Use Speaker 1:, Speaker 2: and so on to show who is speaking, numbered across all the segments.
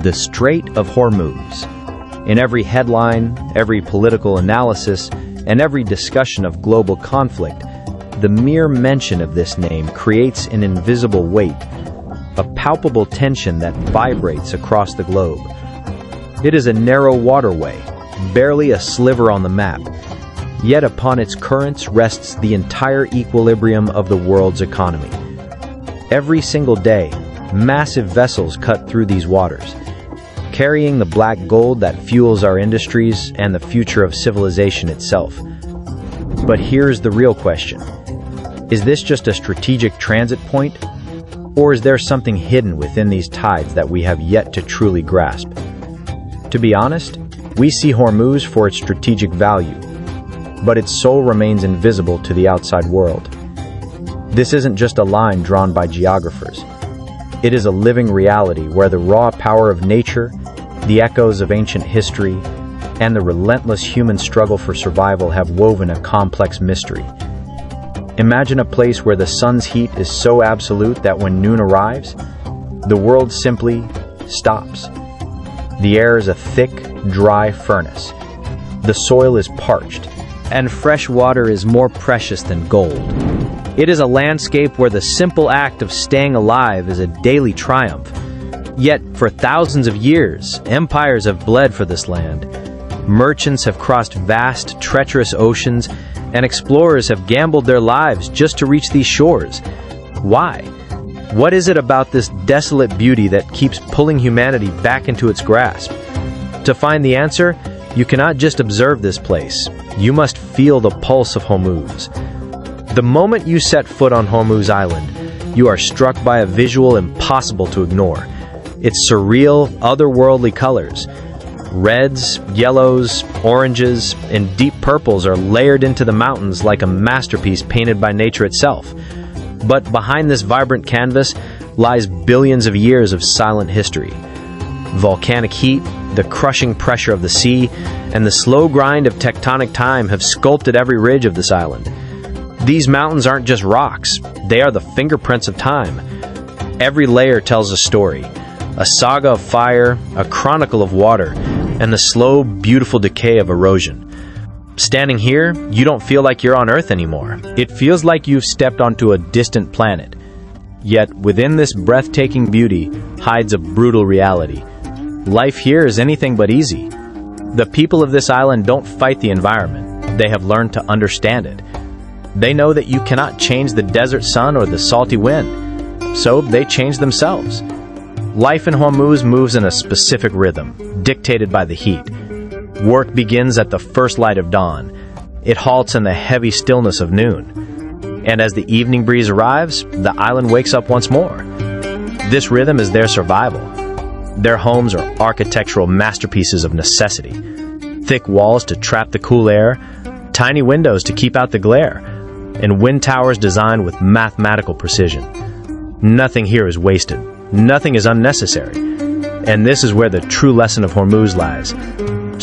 Speaker 1: The Strait of Hormuz. In every headline, every political analysis, and every discussion of global conflict, the mere mention of this name creates an invisible weight, a palpable tension that vibrates across the globe. It is a narrow waterway, barely a sliver on the map, yet upon its currents rests the entire equilibrium of the world's economy. Every single day, massive vessels cut through these waters, carrying the black gold that fuels our industries and the future of civilization itself. But here's the real question. Is this just a strategic transit point? Or is there something hidden within these tides that we have yet to truly grasp? To be honest, we see Hormuz for its strategic value, but its soul remains invisible to the outside world. This isn't just a line drawn by geographers. It is a living reality where the raw power of nature, the echoes of ancient history, and the relentless human struggle for survival have woven a complex mystery. Imagine a place where the sun's heat is so absolute that when noon arrives, the world simply stops. The air is a thick, dry furnace. The soil is parched, and fresh water is more precious than gold. It is a landscape where the simple act of staying alive is a daily triumph. Yet, for thousands of years, empires have bled for this land. Merchants have crossed vast, treacherous oceans, and explorers have gambled their lives just to reach these shores. Why? What is it about this desolate beauty that keeps pulling humanity back into its grasp? To find the answer, you cannot just observe this place. You must feel the pulse of Hormuz. The moment you set foot on Hormuz Island, you are struck by a visual impossible to ignore. Its surreal, otherworldly colors. Reds, yellows, oranges, and deep purples are layered into the mountains like a masterpiece painted by nature itself. But behind this vibrant canvas lies billions of years of silent history. Volcanic heat, the crushing pressure of the sea, and the slow grind of tectonic time have sculpted every ridge of this island. These mountains aren't just rocks, they are the fingerprints of time. Every layer tells a story, a saga of fire, a chronicle of water, and the slow, beautiful decay of erosion. Standing here, you don't feel like you're on Earth anymore. It feels like you've stepped onto a distant planet. Yet, within this breathtaking beauty hides a brutal reality. Life here is anything but easy. The people of this island don't fight the environment. They have learned to understand it. They know that you cannot change the desert sun or the salty wind, so they change themselves. Life in Hormuz moves in a specific rhythm, dictated by the heat. Work begins at the first light of dawn. It halts in the heavy stillness of noon. And as the evening breeze arrives, the island wakes up once more. This rhythm is their survival. Their homes are architectural masterpieces of necessity. Thick walls to trap the cool air, tiny windows to keep out the glare, and wind towers designed with mathematical precision. Nothing here is wasted. Nothing is unnecessary. And this is where the true lesson of Hormuz lies.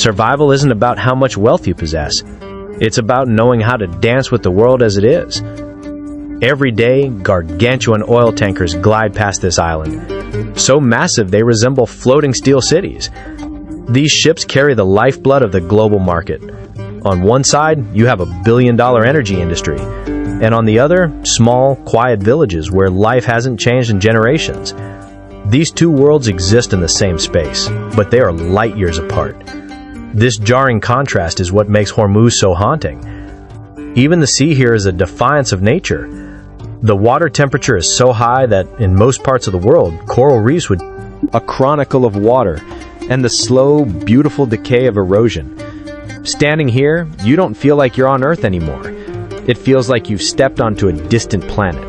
Speaker 1: Survival isn't about how much wealth you possess. It's about knowing how to dance with the world as it is. Every day, gargantuan oil tankers glide past this island. So massive they resemble floating steel cities. These ships carry the lifeblood of the global market. On one side, you have a billion-dollar energy industry, and on the other, small, quiet villages where life hasn't changed in generations. These two worlds exist in the same space, but they are light years apart. This jarring contrast is what makes Hormuz so haunting. Even the sea here is a defiance of nature. The water temperature is so high that in most parts of the world, coral reefs would be a chronicle of water and the slow, beautiful decay of erosion. Standing here, you don't feel like you're on Earth anymore. It feels like you've stepped onto a distant planet.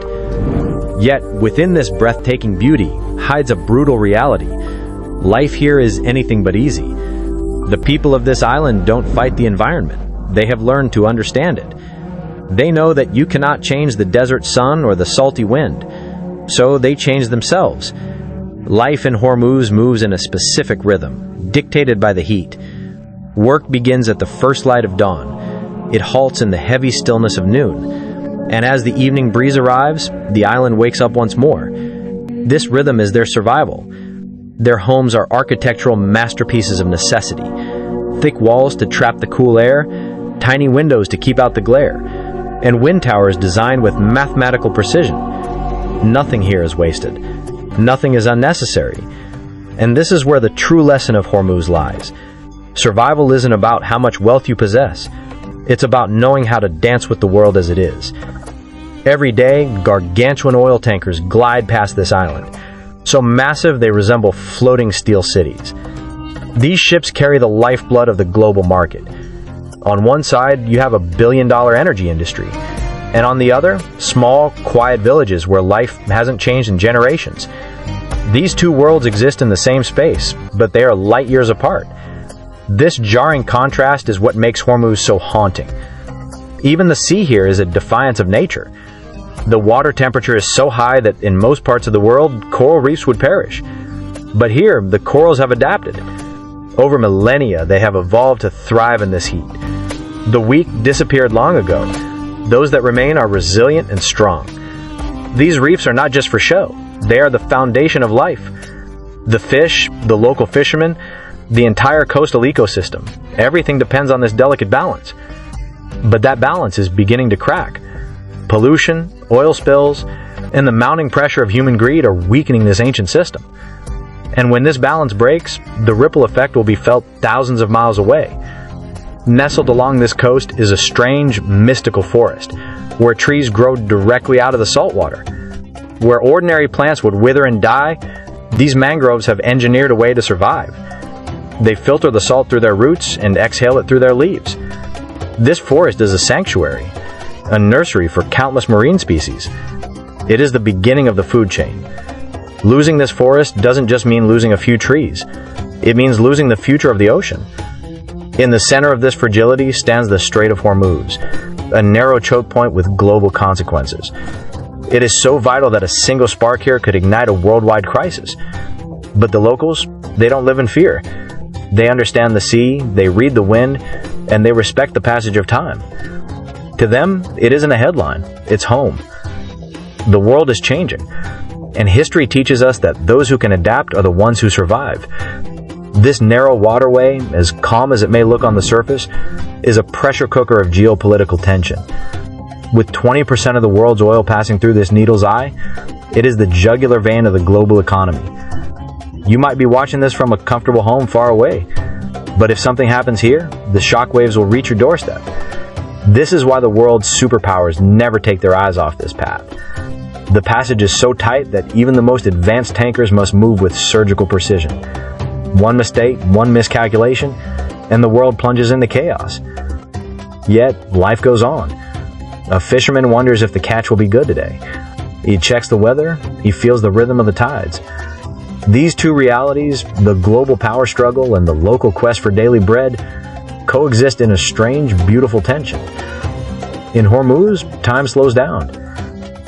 Speaker 1: Yet, within this breathtaking beauty hides a brutal reality. Life here is anything but easy. The people of this island don't fight the environment. They have learned to understand it. They know that you cannot change the desert sun or the salty wind, so they change themselves. Life in Hormuz moves in a specific rhythm, dictated by the heat. Work begins at the first light of dawn. It halts in the heavy stillness of noon. And as the evening breeze arrives, the island wakes up once more. This rhythm is their survival. Their homes are architectural masterpieces of necessity. Thick walls to trap the cool air, tiny windows to keep out the glare, and wind towers designed with mathematical precision. Nothing here is wasted. Nothing is unnecessary. And this is where the true lesson of Hormuz lies. Survival isn't about how much wealth you possess. It's about knowing how to dance with the world as it is. Every day, gargantuan oil tankers glide past this island, so massive they resemble floating steel cities. These ships carry the lifeblood of the global market. On one side, you have a billion-dollar energy industry, and on the other, small, quiet villages where life hasn't changed in generations. These two worlds exist in the same space, but they are light years apart. This jarring contrast is what makes Hormuz so haunting. Even the sea here is a defiance of nature. The water temperature is so high that in most parts of the world, coral reefs would perish. But here, the corals have adapted. Over millennia, they have evolved to thrive in this heat. The weak disappeared long ago. Those that remain are resilient and strong. These reefs are not just for show. They are the foundation of life. The fish, the local fishermen, the entire coastal ecosystem, everything depends on this delicate balance. But that balance is beginning to crack. Pollution, oil spills, and the mounting pressure of human greed are weakening this ancient system. And when this balance breaks, the ripple effect will be felt thousands of miles away. Nestled along this coast is a strange, mystical forest, where trees grow directly out of the saltwater. Where ordinary plants would wither and die, these mangroves have engineered a way to survive. They filter the salt through their roots and exhale it through their leaves. This forest is a sanctuary, a nursery for countless marine species. It is the beginning of the food chain. Losing this forest doesn't just mean losing a few trees. It means losing the future of the ocean. In the center of this fragility stands the Strait of Hormuz, a narrow choke point with global consequences. It is so vital that a single spark here could ignite a worldwide crisis. But the locals, they don't live in fear. They understand the sea, they read the wind, and they respect the passage of time. To them, it isn't a headline, it's home. The world is changing, and history teaches us that those who can adapt are the ones who survive. This narrow waterway, as calm as it may look on the surface, is a pressure cooker of geopolitical tension. With 20% of the world's oil passing through this needle's eye, it is the jugular vein of the global economy. You might be watching this from a comfortable home far away, but if something happens here, the shockwaves will reach your doorstep. This is why the world's superpowers never take their eyes off this path. The passage is so tight that even the most advanced tankers must move with surgical precision. One mistake, one miscalculation, and the world plunges into chaos. Yet, life goes on. A fisherman wonders if the catch will be good today. He checks the weather, he feels the rhythm of the tides. These two realities, the global power struggle and the local quest for daily bread, coexist in a strange, beautiful tension. In Hormuz, time slows down.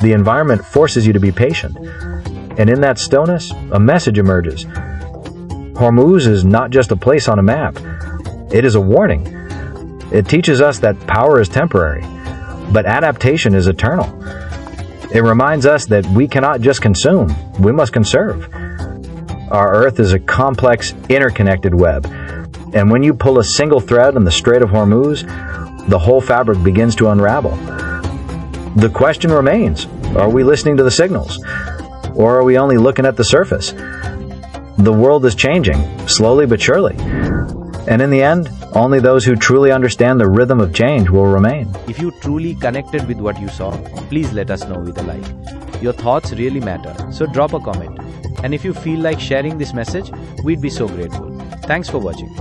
Speaker 1: The environment forces you to be patient. And in that stillness, a message emerges. Hormuz is not just a place on a map. It is a warning. It teaches us that power is temporary, but adaptation is eternal. It reminds us that we cannot just consume, we must conserve. Our Earth is a complex, interconnected web, and when you pull a single thread in the Strait of Hormuz, the whole fabric begins to unravel. The question remains, are we listening to the signals, or are we only looking at the surface? The world is changing, slowly but surely, and in the end, only those who truly understand the rhythm of change will remain.
Speaker 2: If you truly connected with what you saw, please let us know with a like. Your thoughts really matter, so drop a comment. And if you feel like sharing this message, we'd be so grateful. Thanks for watching.